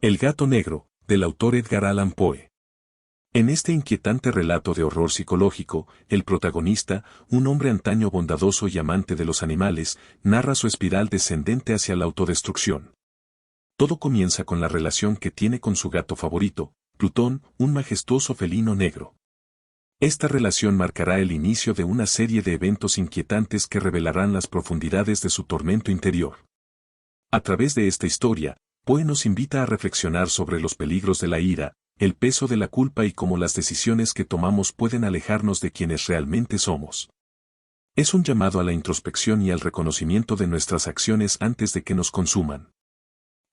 El gato negro, del autor Edgar Allan Poe. En este inquietante relato de horror psicológico, el protagonista, un hombre antaño bondadoso y amante de los animales, narra su espiral descendente hacia la autodestrucción. Todo comienza con la relación que tiene con su gato favorito, Plutón, un majestuoso felino negro. Esta relación marcará el inicio de una serie de eventos inquietantes que revelarán las profundidades de su tormento interior. A través de esta historia, Poe nos invita a reflexionar sobre los peligros de la ira, el peso de la culpa y cómo las decisiones que tomamos pueden alejarnos de quienes realmente somos. Es un llamado a la introspección y al reconocimiento de nuestras acciones antes de que nos consuman.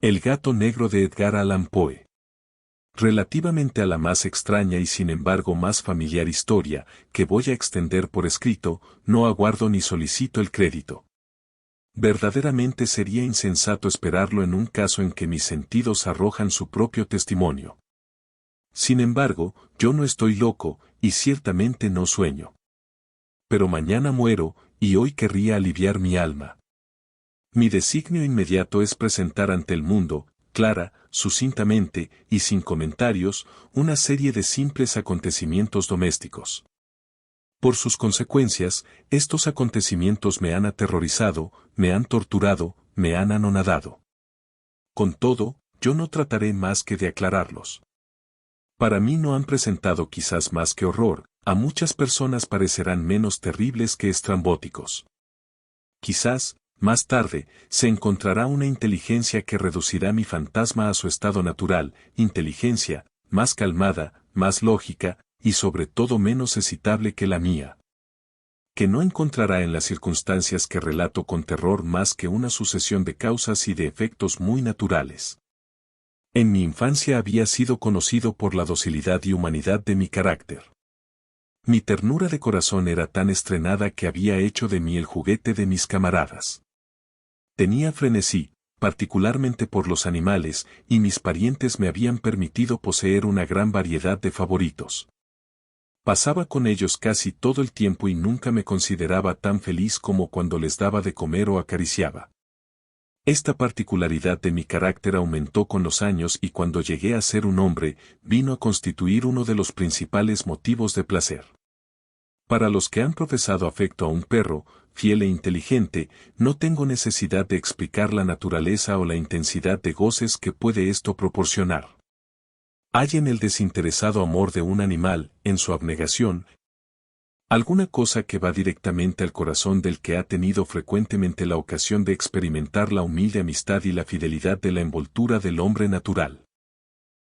El gato negro de Edgar Allan Poe. Relativamente a la más extraña y sin embargo más familiar historia, que voy a extender por escrito, no aguardo ni solicito el crédito. Verdaderamente sería insensato esperarlo en un caso en que mis sentidos arrojan su propio testimonio. Sin embargo, yo no estoy loco, y ciertamente no sueño. Pero mañana muero, y hoy querría aliviar mi alma. Mi designio inmediato es presentar ante el mundo, clara, sucintamente, y sin comentarios, una serie de simples acontecimientos domésticos. Por sus consecuencias, estos acontecimientos me han aterrorizado, me han torturado, me han anonadado. Con todo, yo no trataré más que de aclararlos. Para mí no han presentado quizás más que horror, a muchas personas parecerán menos terribles que estrambóticos. Quizás, más tarde, se encontrará una inteligencia que reducirá mi fantasma a su estado natural, inteligencia, más calmada, más lógica, y sobre todo menos excitable que la mía. Que no encontrará en las circunstancias que relato con terror más que una sucesión de causas y de efectos muy naturales. En mi infancia había sido conocido por la docilidad y humanidad de mi carácter. Mi ternura de corazón era tan estrenada que había hecho de mí el juguete de mis camaradas. Tenía frenesí, particularmente por los animales, y mis parientes me habían permitido poseer una gran variedad de favoritos. Pasaba con ellos casi todo el tiempo y nunca me consideraba tan feliz como cuando les daba de comer o acariciaba. Esta particularidad de mi carácter aumentó con los años y cuando llegué a ser un hombre, vino a constituir uno de los principales motivos de placer. Para los que han profesado afecto a un perro, fiel e inteligente, no tengo necesidad de explicar la naturaleza o la intensidad de goces que puede esto proporcionar. Hay en el desinteresado amor de un animal, en su abnegación, alguna cosa que va directamente al corazón del que ha tenido frecuentemente la ocasión de experimentar la humilde amistad y la fidelidad de la envoltura del hombre natural.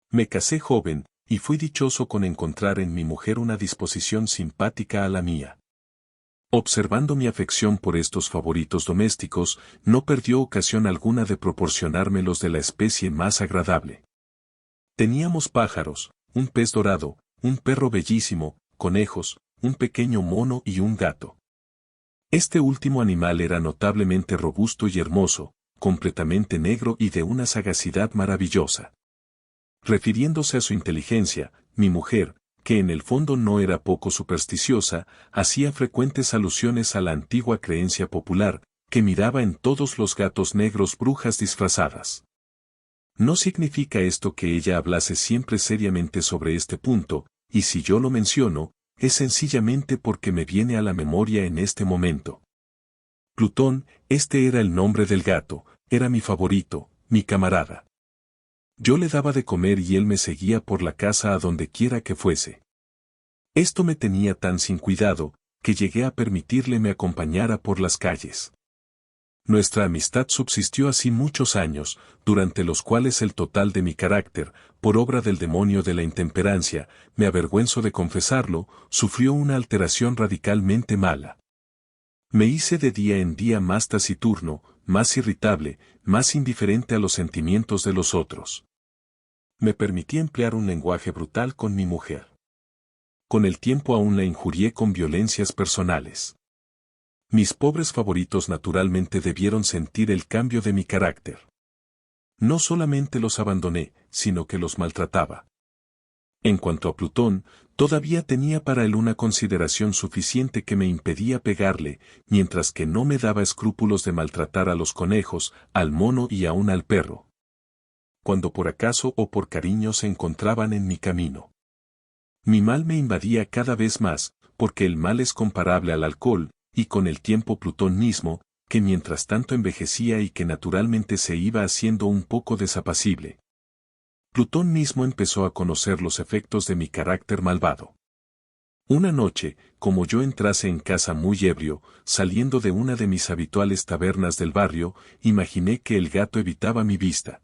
Me casé joven, y fui dichoso con encontrar en mi mujer una disposición simpática a la mía. Observando mi afección por estos favoritos domésticos, no perdió ocasión alguna de proporcionármelos de la especie más agradable. Teníamos pájaros, un pez dorado, un perro bellísimo, conejos, un pequeño mono y un gato. Este último animal era notablemente robusto y hermoso, completamente negro y de una sagacidad maravillosa. Refiriéndose a su inteligencia, mi mujer, que en el fondo no era poco supersticiosa, hacía frecuentes alusiones a la antigua creencia popular, que miraba en todos los gatos negros brujas disfrazadas. No significa esto que ella hablase siempre seriamente sobre este punto, y si yo lo menciono, es sencillamente porque me viene a la memoria en este momento. Plutón, este era el nombre del gato, era mi favorito, mi camarada. Yo le daba de comer y él me seguía por la casa a donde quiera que fuese. Esto me tenía tan sin cuidado, que llegué a permitirle me acompañara por las calles. Nuestra amistad subsistió así muchos años, durante los cuales el total de mi carácter, por obra del demonio de la intemperancia, me avergüenzo de confesarlo, sufrió una alteración radicalmente mala. Me hice de día en día más taciturno, más irritable, más indiferente a los sentimientos de los otros. Me permití emplear un lenguaje brutal con mi mujer. Con el tiempo aún la injurié con violencias personales. Mis pobres favoritos naturalmente debieron sentir el cambio de mi carácter. No solamente los abandoné, sino que los maltrataba. En cuanto a Plutón, todavía tenía para él una consideración suficiente que me impedía pegarle, mientras que no me daba escrúpulos de maltratar a los conejos, al mono y aún al perro. cuando por acaso o por cariño se encontraban en mi camino. Mi mal me invadía cada vez más, porque el mal es comparable al alcohol, y con el tiempo Plutón mismo, que mientras tanto envejecía y que naturalmente se iba haciendo un poco desapacible. Plutón mismo empezó a conocer los efectos de mi carácter malvado. Una noche, como yo entrase en casa muy ebrio, saliendo de una de mis habituales tabernas del barrio, imaginé que el gato evitaba mi vista.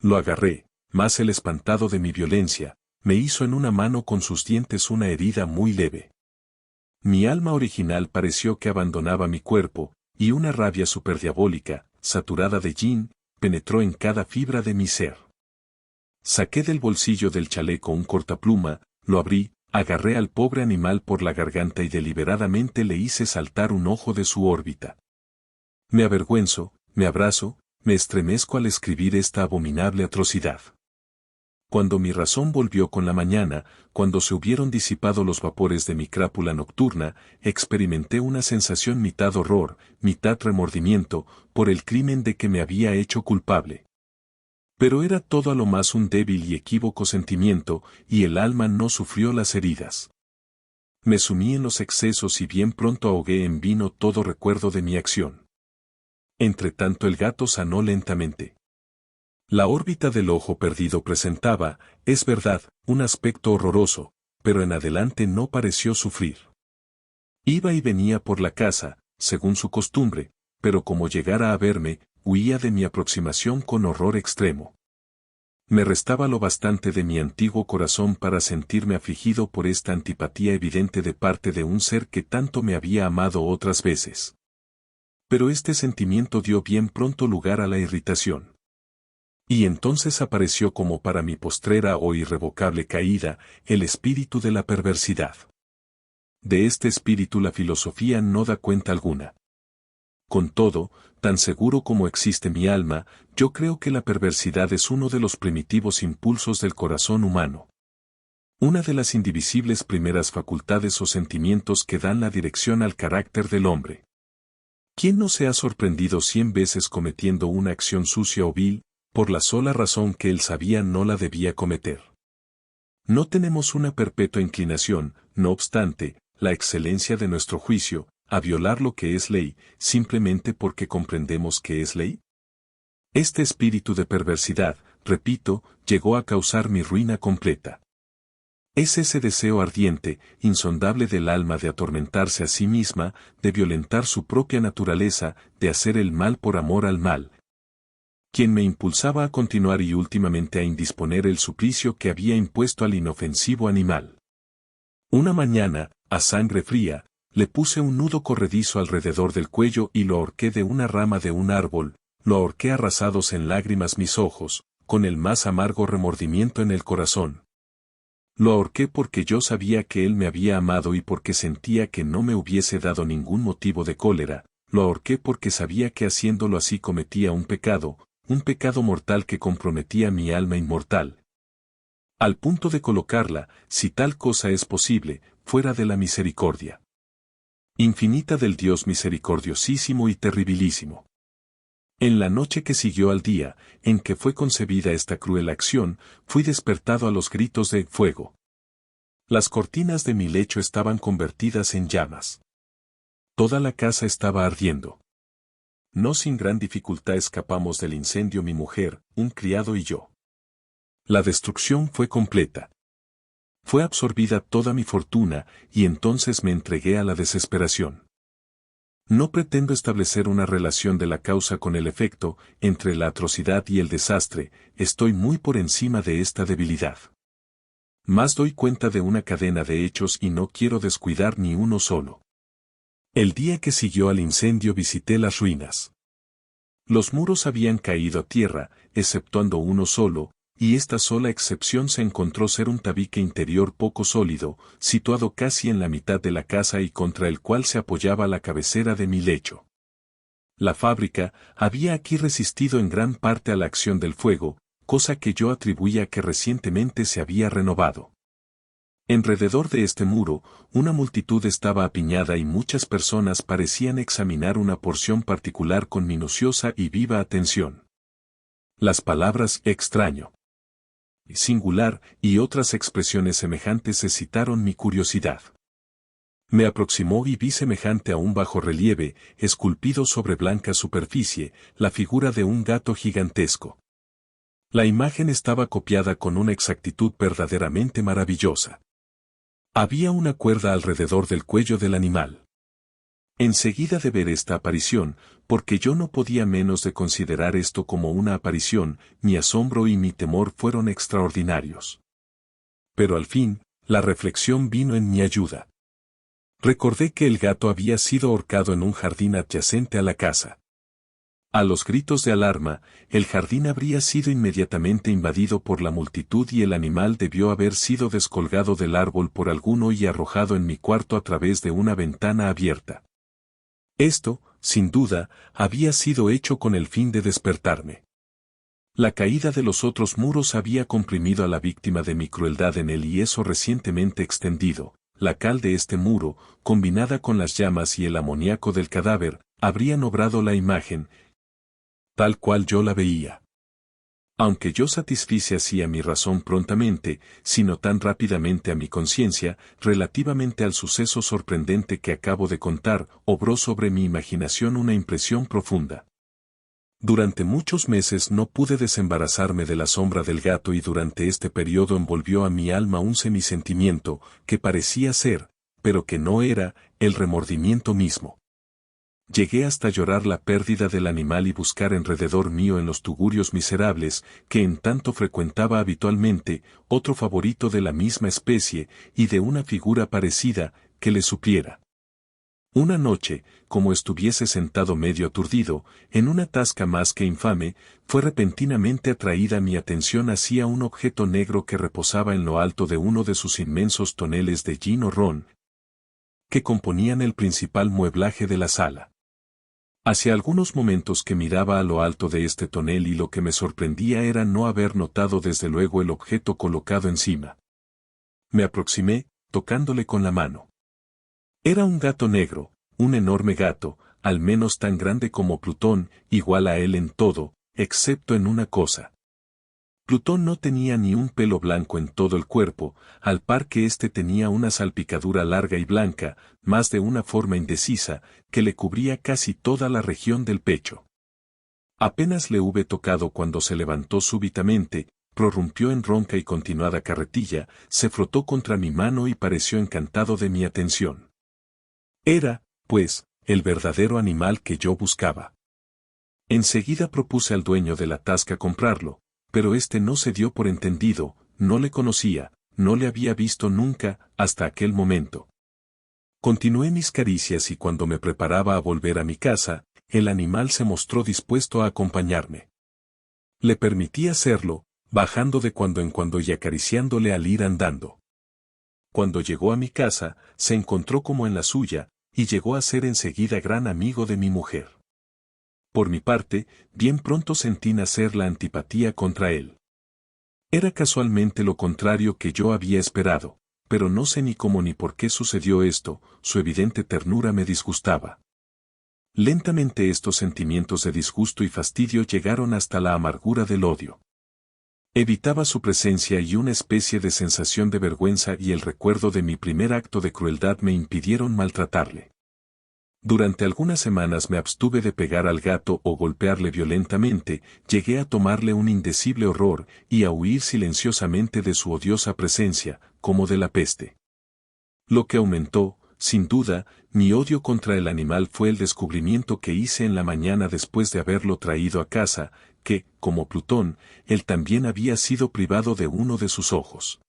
Lo agarré, mas el espantado de mi violencia, me hizo en una mano con sus dientes una herida muy leve. Mi alma original pareció que abandonaba mi cuerpo, y una rabia superdiabólica, saturada de yin, penetró en cada fibra de mi ser. Saqué del bolsillo del chaleco un cortapluma, lo abrí, agarré al pobre animal por la garganta y deliberadamente le hice saltar un ojo de su órbita. Me avergüenzo, me abrazo, me estremezco al escribir esta abominable atrocidad. Cuando mi razón volvió con la mañana, cuando se hubieron disipado los vapores de mi crápula nocturna, experimenté una sensación mitad horror, mitad remordimiento, por el crimen de que me había hecho culpable. Pero era todo a lo más un débil y equívoco sentimiento, y el alma no sufrió las heridas. Me sumí en los excesos y bien pronto ahogué en vino todo recuerdo de mi acción. Entretanto el gato sanó lentamente. La órbita del ojo perdido presentaba, es verdad, un aspecto horroroso, pero en adelante no pareció sufrir. Iba y venía por la casa, según su costumbre, pero como llegara a verme, huía de mi aproximación con horror extremo. Me restaba lo bastante de mi antiguo corazón para sentirme afligido por esta antipatía evidente de parte de un ser que tanto me había amado otras veces. Pero este sentimiento dio bien pronto lugar a la irritación. Y entonces apareció como para mi postrera o irrevocable caída, el espíritu de la perversidad. De este espíritu la filosofía no da cuenta alguna. Con todo, tan seguro como existe mi alma, yo creo que la perversidad es uno de los primitivos impulsos del corazón humano. Una de las indivisibles primeras facultades o sentimientos que dan la dirección al carácter del hombre. ¿Quién no se ha sorprendido 100 veces cometiendo una acción sucia o vil, por la sola razón que él sabía no la debía cometer? No tenemos una perpetua inclinación, no obstante, la excelencia de nuestro juicio, a violar lo que es ley, simplemente porque comprendemos que es ley. Este espíritu de perversidad, repito, llegó a causar mi ruina completa. Es ese deseo ardiente, insondable del alma de atormentarse a sí misma, de violentar su propia naturaleza, de hacer el mal por amor al mal, quien me impulsaba a continuar y últimamente a indisponer el suplicio que había impuesto al inofensivo animal. Una mañana, a sangre fría, le puse un nudo corredizo alrededor del cuello y lo ahorqué de una rama de un árbol, lo ahorqué arrasados en lágrimas mis ojos, con el más amargo remordimiento en el corazón. Lo ahorqué porque yo sabía que él me había amado y porque sentía que no me hubiese dado ningún motivo de cólera, lo ahorqué porque sabía que haciéndolo así cometía un pecado mortal que comprometía mi alma inmortal. Al punto de colocarla, si tal cosa es posible, fuera de la misericordia infinita del Dios misericordiosísimo y terribilísimo. En la noche que siguió al día, en que fue concebida esta cruel acción, fui despertado a los gritos de fuego. Las cortinas de mi lecho estaban convertidas en llamas. Toda la casa estaba ardiendo. No sin gran dificultad escapamos del incendio mi mujer, un criado y yo. La destrucción fue completa. Fue absorbida toda mi fortuna, y entonces me entregué a la desesperación. No pretendo establecer una relación de la causa con el efecto, entre la atrocidad y el desastre, estoy muy por encima de esta debilidad. Más doy cuenta de una cadena de hechos y no quiero descuidar ni uno solo. El día que siguió al incendio visité las ruinas. Los muros habían caído a tierra, exceptuando uno solo, y esta sola excepción se encontró ser un tabique interior poco sólido, situado casi en la mitad de la casa y contra el cual se apoyaba la cabecera de mi lecho. La fábrica había aquí resistido en gran parte a la acción del fuego, cosa que yo atribuía que recientemente se había renovado. Alrededor de este muro, una multitud estaba apiñada y muchas personas parecían examinar una porción particular con minuciosa y viva atención. Las palabras extraño, singular y otras expresiones semejantes excitaron mi curiosidad. Me aproximó y vi semejante a un bajorrelieve, esculpido sobre blanca superficie, la figura de un gato gigantesco. La imagen estaba copiada con una exactitud verdaderamente maravillosa. Había una cuerda alrededor del cuello del animal. Enseguida de ver esta aparición, porque yo no podía menos de considerar esto como una aparición, mi asombro y mi temor fueron extraordinarios. Pero al fin, la reflexión vino en mi ayuda. Recordé que el gato había sido ahorcado en un jardín adyacente a la casa. A los gritos de alarma, el jardín habría sido inmediatamente invadido por la multitud y el animal debió haber sido descolgado del árbol por alguno y arrojado en mi cuarto a través de una ventana abierta. Esto, sin duda, había sido hecho con el fin de despertarme. La caída de los otros muros había comprimido a la víctima de mi crueldad en el yeso recientemente extendido. La cal de este muro, combinada con las llamas y el amoníaco del cadáver, habrían obrado la imagen, tal cual yo la veía. Aunque yo satisfice así a mi razón prontamente, sino tan rápidamente a mi conciencia, relativamente al suceso sorprendente que acabo de contar, obró sobre mi imaginación una impresión profunda. Durante muchos meses no pude desembarazarme de la sombra del gato y durante este periodo envolvió a mi alma un semisentimiento, que parecía ser, pero que no era, el remordimiento mismo. Llegué hasta llorar la pérdida del animal y buscar alrededor mío en los tugurios miserables, que en tanto frecuentaba habitualmente, otro favorito de la misma especie, y de una figura parecida, que le supliera. Una noche, como estuviese sentado medio aturdido, en una tasca más que infame, fue repentinamente atraída mi atención hacia un objeto negro que reposaba en lo alto de uno de sus inmensos toneles de gin o ron, que componían el principal mueblaje de la sala. Hacia algunos momentos que miraba a lo alto de este tonel y lo que me sorprendía era no haber notado desde luego el objeto colocado encima. Me aproximé, tocándole con la mano. Era un gato negro, un enorme gato, al menos tan grande como Plutón, igual a él en todo, excepto en una cosa. Plutón no tenía ni un pelo blanco en todo el cuerpo, al par que éste tenía una salpicadura larga y blanca, más de una forma indecisa, que le cubría casi toda la región del pecho. Apenas le hube tocado cuando se levantó súbitamente, prorrumpió en ronca y continuada carretilla, se frotó contra mi mano y pareció encantado de mi atención. Era, pues, el verdadero animal que yo buscaba. Enseguida propuse al dueño de la tasca comprarlo, pero éste no se dio por entendido, no le conocía, no le había visto nunca, hasta aquel momento. Continué mis caricias y cuando me preparaba a volver a mi casa, el animal se mostró dispuesto a acompañarme. Le permití hacerlo, bajando de cuando en cuando y acariciándole al ir andando. Cuando llegó a mi casa, se encontró como en la suya, y llegó a ser enseguida gran amigo de mi mujer. Por mi parte, bien pronto sentí nacer la antipatía contra él. Era casualmente lo contrario que yo había esperado, pero no sé ni cómo ni por qué sucedió esto, su evidente ternura me disgustaba. Lentamente estos sentimientos de disgusto y fastidio llegaron hasta la amargura del odio. Evitaba su presencia y una especie de sensación de vergüenza y el recuerdo de mi primer acto de crueldad me impidieron maltratarle. Durante algunas semanas me abstuve de pegar al gato o golpearle violentamente, llegué a tomarle un indecible horror y a huir silenciosamente de su odiosa presencia, como de la peste. Lo que aumentó, sin duda, mi odio contra el animal fue el descubrimiento que hice en la mañana después de haberlo traído a casa, que, como Plutón, él también había sido privado de uno de sus ojos.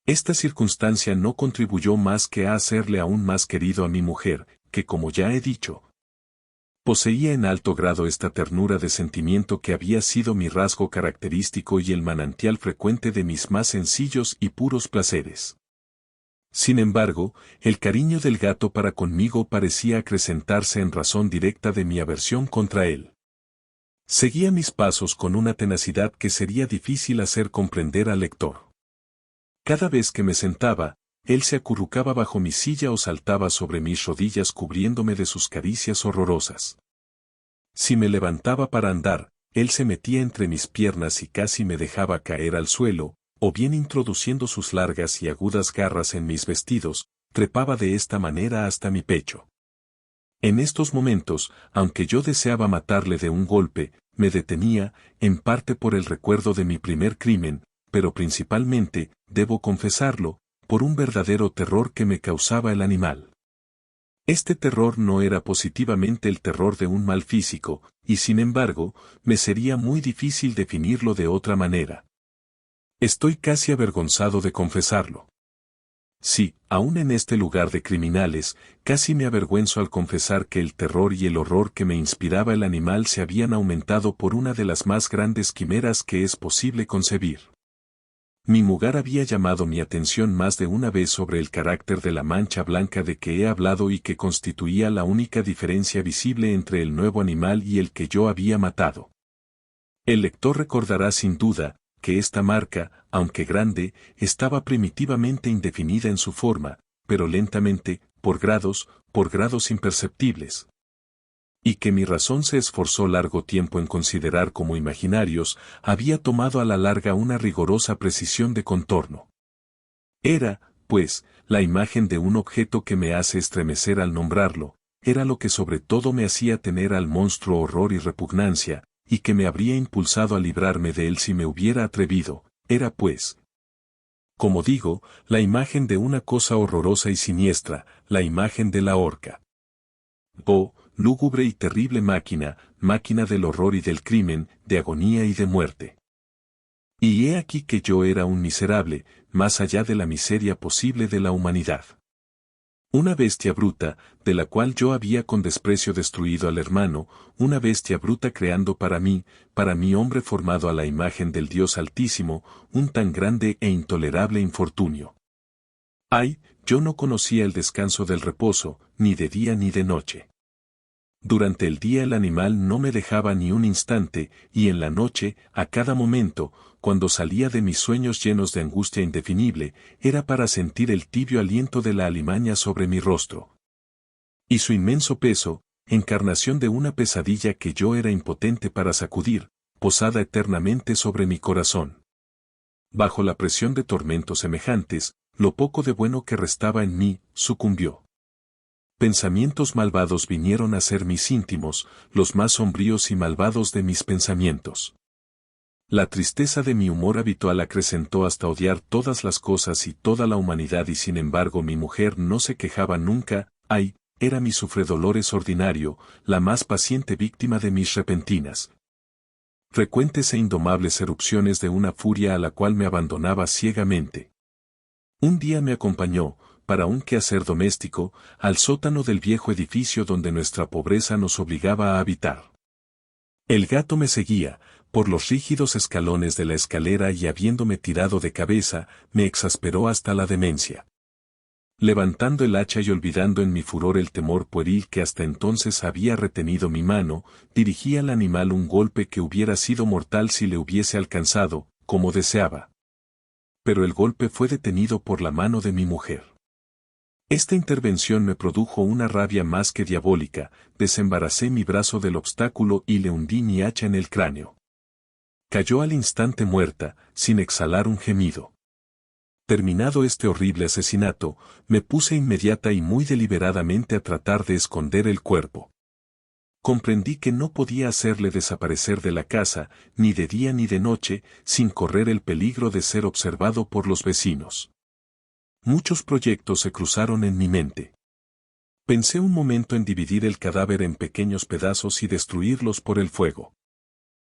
Esta circunstancia no contribuyó más que a hacerle aún más querido a mi mujer, que como ya he dicho, poseía en alto grado esta ternura de sentimiento que había sido mi rasgo característico y el manantial frecuente de mis más sencillos y puros placeres. Sin embargo, el cariño del gato para conmigo parecía acrecentarse en razón directa de mi aversión contra él. Seguía mis pasos con una tenacidad que sería difícil hacer comprender al lector. Cada vez que me sentaba, él se acurrucaba bajo mi silla o saltaba sobre mis rodillas cubriéndome de sus caricias horrorosas. Si me levantaba para andar, él se metía entre mis piernas y casi me dejaba caer al suelo, o bien introduciendo sus largas y agudas garras en mis vestidos, trepaba de esta manera hasta mi pecho. En estos momentos, aunque yo deseaba matarle de un golpe, me detenía, en parte por el recuerdo de mi primer crimen, pero principalmente, debo confesarlo, por un verdadero terror que me causaba el animal. Este terror no era positivamente el terror de un mal físico, y sin embargo, me sería muy difícil definirlo de otra manera. Estoy casi avergonzado de confesarlo. Sí, aún en este lugar de criminales, casi me avergüenzo al confesar que el terror y el horror que me inspiraba el animal se habían aumentado por una de las más grandes quimeras que es posible concebir. Mi mujer había llamado mi atención más de una vez sobre el carácter de la mancha blanca de que he hablado y que constituía la única diferencia visible entre el nuevo animal y el que yo había matado. El lector recordará sin duda, que esta marca, aunque grande, estaba primitivamente indefinida en su forma, pero lentamente, por grados imperceptibles. Y que mi razón se esforzó largo tiempo en considerar como imaginarios, había tomado a la larga una rigorosa precisión de contorno. Era, pues, la imagen de un objeto que me hace estremecer al nombrarlo, era lo que sobre todo me hacía tener al monstruo horror y repugnancia, y que me habría impulsado a librarme de él si me hubiera atrevido, era pues, como digo, la imagen de una cosa horrorosa y siniestra, la imagen de la horca. Oh, lúgubre y terrible máquina, máquina del horror y del crimen, de agonía y de muerte. Y he aquí que yo era un miserable, más allá de la miseria posible de la humanidad. Una bestia bruta, de la cual yo había con desprecio destruido al hermano, una bestia bruta creando para mí hombre formado a la imagen del Dios Altísimo, un tan grande e intolerable infortunio. Ay, yo no conocía el descanso del reposo, ni de día ni de noche. Durante el día el animal no me dejaba ni un instante, y en la noche, a cada momento, cuando salía de mis sueños llenos de angustia indefinible, era para sentir el tibio aliento de la alimaña sobre mi rostro. Y su inmenso peso, encarnación de una pesadilla que yo era impotente para sacudir, posada eternamente sobre mi corazón. Bajo la presión de tormentos semejantes, lo poco de bueno que restaba en mí, sucumbió. Pensamientos malvados vinieron a ser mis íntimos, los más sombríos y malvados de mis pensamientos. La tristeza de mi humor habitual acrecentó hasta odiar todas las cosas y toda la humanidad y sin embargo mi mujer no se quejaba nunca, ay, era mi sufredolores ordinario, la más paciente víctima de mis repentinas. Frecuentes e indomables erupciones de una furia a la cual me abandonaba ciegamente. Un día me acompañó, para un quehacer doméstico, al sótano del viejo edificio donde nuestra pobreza nos obligaba a habitar. El gato me seguía, por los rígidos escalones de la escalera y habiéndome tirado de cabeza, me exasperó hasta la demencia. Levantando el hacha y olvidando en mi furor el temor pueril que hasta entonces había retenido mi mano, dirigí al animal un golpe que hubiera sido mortal si le hubiese alcanzado, como deseaba. Pero el golpe fue detenido por la mano de mi mujer. Esta intervención me produjo una rabia más que diabólica, desembaracé mi brazo del obstáculo y le hundí mi hacha en el cráneo. Cayó al instante muerta, sin exhalar un gemido. Terminado este horrible asesinato, me puse inmediata y muy deliberadamente a tratar de esconder el cuerpo. Comprendí que no podía hacerle desaparecer de la casa, ni de día ni de noche, sin correr el peligro de ser observado por los vecinos. Muchos proyectos se cruzaron en mi mente. Pensé un momento en dividir el cadáver en pequeños pedazos y destruirlos por el fuego.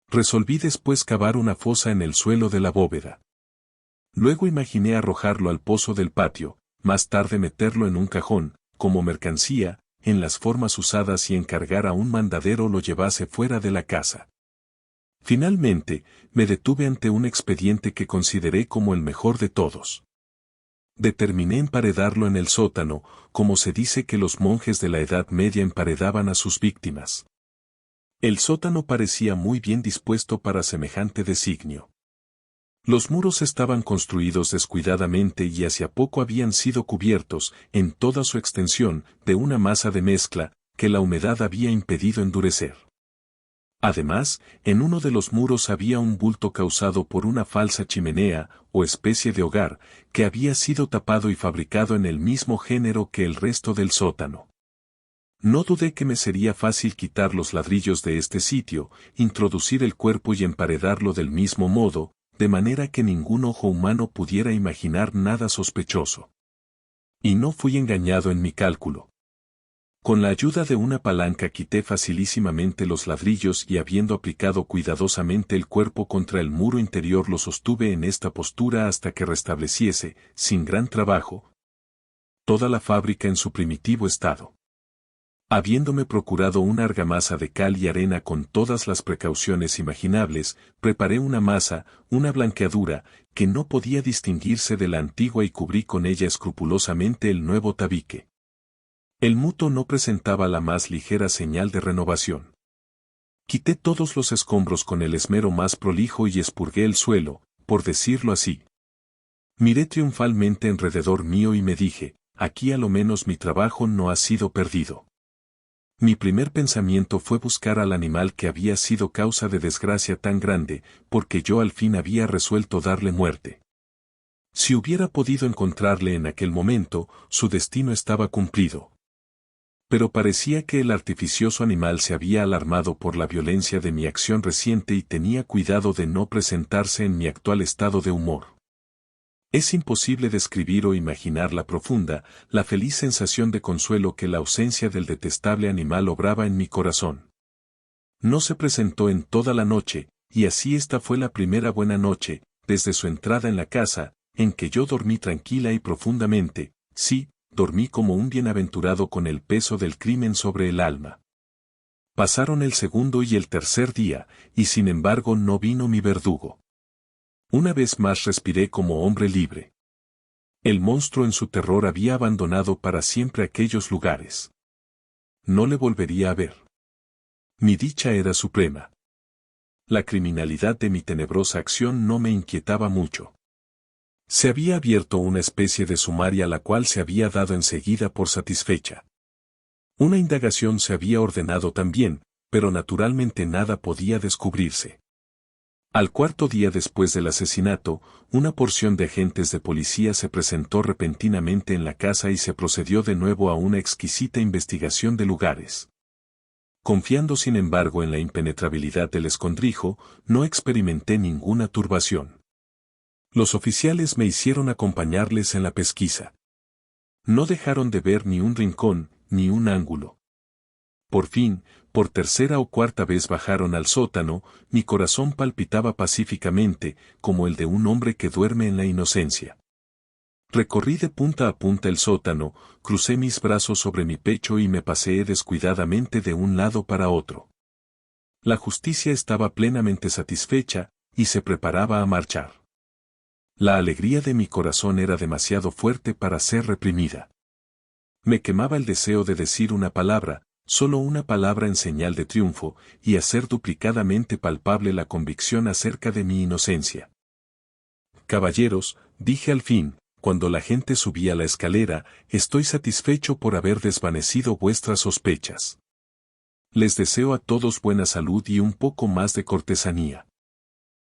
Resolví después cavar una fosa en el suelo de la bóveda. Luego imaginé arrojarlo al pozo del patio, más tarde meterlo en un cajón, como mercancía, en las formas usadas y encargar a un mandadero lo llevase fuera de la casa. Finalmente, me detuve ante un expediente que consideré como el mejor de todos. Determiné emparedarlo en el sótano, como se dice que los monjes de la Edad Media emparedaban a sus víctimas. El sótano parecía muy bien dispuesto para semejante designio. Los muros estaban construidos descuidadamente y hacia poco habían sido cubiertos, en toda su extensión, de una masa de mezcla, que la humedad había impedido endurecer. Además, en uno de los muros había un bulto causado por una falsa chimenea, o especie de hogar, que había sido tapado y fabricado en el mismo género que el resto del sótano. No dudé que me sería fácil quitar los ladrillos de este sitio, introducir el cuerpo y emparedarlo del mismo modo, de manera que ningún ojo humano pudiera imaginar nada sospechoso. Y no fui engañado en mi cálculo. Con la ayuda de una palanca quité facilísimamente los ladrillos y habiendo aplicado cuidadosamente el cuerpo contra el muro interior lo sostuve en esta postura hasta que restableciese, sin gran trabajo, toda la fábrica en su primitivo estado. Habiéndome procurado una argamasa de cal y arena con todas las precauciones imaginables, preparé una masa, una blanqueadura, que no podía distinguirse de la antigua y cubrí con ella escrupulosamente el nuevo tabique. El muto no presentaba la más ligera señal de renovación. Quité todos los escombros con el esmero más prolijo y expurgué el suelo, por decirlo así. Miré triunfalmente alrededor mío y me dije, aquí a lo menos mi trabajo no ha sido perdido. Mi primer pensamiento fue buscar al animal que había sido causa de desgracia tan grande, porque yo al fin había resuelto darle muerte. Si hubiera podido encontrarle en aquel momento, su destino estaba cumplido. Pero parecía que el artificioso animal se había alarmado por la violencia de mi acción reciente y tenía cuidado de no presentarse en mi actual estado de humor. Es imposible describir o imaginar la profunda, la feliz sensación de consuelo que la ausencia del detestable animal obraba en mi corazón. No se presentó en toda la noche, y así esta fue la primera buena noche, desde su entrada en la casa, en que yo dormí tranquila y profundamente, sí, dormí como un bienaventurado con el peso del crimen sobre el alma. Pasaron el segundo y el tercer día, y sin embargo no vino mi verdugo. Una vez más respiré como hombre libre. El monstruo en su terror había abandonado para siempre aquellos lugares. No le volvería a ver. Mi dicha era suprema. La criminalidad de mi tenebrosa acción no me inquietaba mucho. Se había abierto una especie de sumaria a la cual se había dado enseguida por satisfecha. Una indagación se había ordenado también, pero naturalmente nada podía descubrirse. Al cuarto día después del asesinato, una porción de agentes de policía se presentó repentinamente en la casa y se procedió de nuevo a una exquisita investigación de lugares. Confiando sin embargo en la impenetrabilidad del escondrijo, no experimenté ninguna turbación. Los oficiales me hicieron acompañarles en la pesquisa. No dejaron de ver ni un rincón, ni un ángulo. Por fin, por tercera o cuarta vez bajaron al sótano, mi corazón palpitaba pacíficamente, como el de un hombre que duerme en la inocencia. Recorrí de punta a punta el sótano, crucé mis brazos sobre mi pecho y me paseé descuidadamente de un lado para otro. La justicia estaba plenamente satisfecha, y se preparaba a marchar. La alegría de mi corazón era demasiado fuerte para ser reprimida. Me quemaba el deseo de decir una palabra, solo una palabra en señal de triunfo, y hacer duplicadamente palpable la convicción acerca de mi inocencia. Caballeros, dije al fin, cuando la gente subía la escalera, estoy satisfecho por haber desvanecido vuestras sospechas. Les deseo a todos buena salud y un poco más de cortesanía.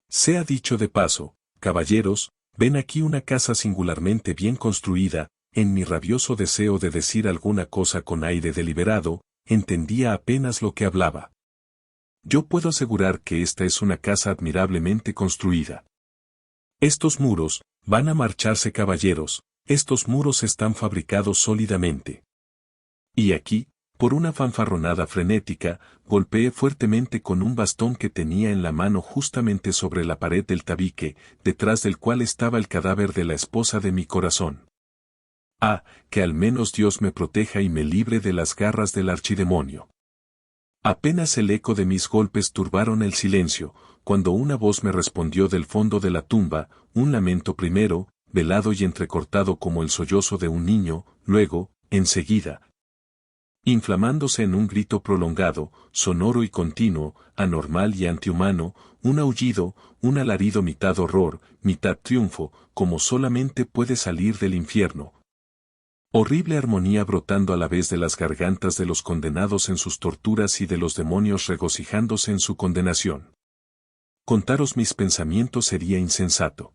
Sea dicho de paso, caballeros, ven aquí una casa singularmente bien construida. En mi rabioso deseo de decir alguna cosa con aire deliberado, entendía apenas lo que hablaba. Yo puedo asegurar que esta es una casa admirablemente construida. Estos muros, van a marcharse caballeros, estos muros están fabricados sólidamente. Y aquí, por una fanfarronada frenética, golpeé fuertemente con un bastón que tenía en la mano justamente sobre la pared del tabique, detrás del cual estaba el cadáver de la esposa de mi corazón. Ah, que al menos Dios me proteja y me libre de las garras del archidemonio. Apenas el eco de mis golpes turbaron el silencio, cuando una voz me respondió del fondo de la tumba, un lamento primero, velado y entrecortado como el sollozo de un niño, luego, enseguida, inflamándose en un grito prolongado, sonoro y continuo, anormal y antihumano, un aullido, un alarido mitad horror, mitad triunfo, como solamente puede salir del infierno. Horrible armonía brotando a la vez de las gargantas de los condenados en sus torturas y de los demonios regocijándose en su condenación. Contaros mis pensamientos sería insensato.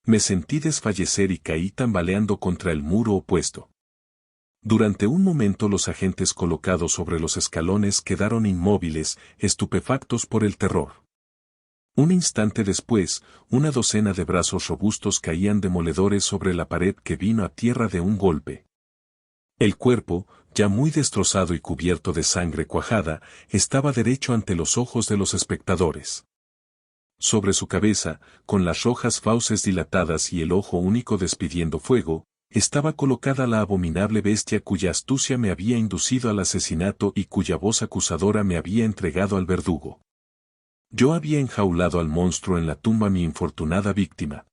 Me sentí desfallecer y caí tambaleando contra el muro opuesto. Durante un momento los agentes colocados sobre los escalones quedaron inmóviles, estupefactos por el terror. Un instante después, una docena de brazos robustos caían demoledores sobre la pared que vino a tierra de un golpe. El cuerpo, ya muy destrozado y cubierto de sangre cuajada, estaba derecho ante los ojos de los espectadores. Sobre su cabeza, con las rojas fauces dilatadas y el ojo único despidiendo fuego, estaba colocada la abominable bestia cuya astucia me había inducido al asesinato y cuya voz acusadora me había entregado al verdugo. Yo había enjaulado al monstruo en la tumba mi infortunada víctima.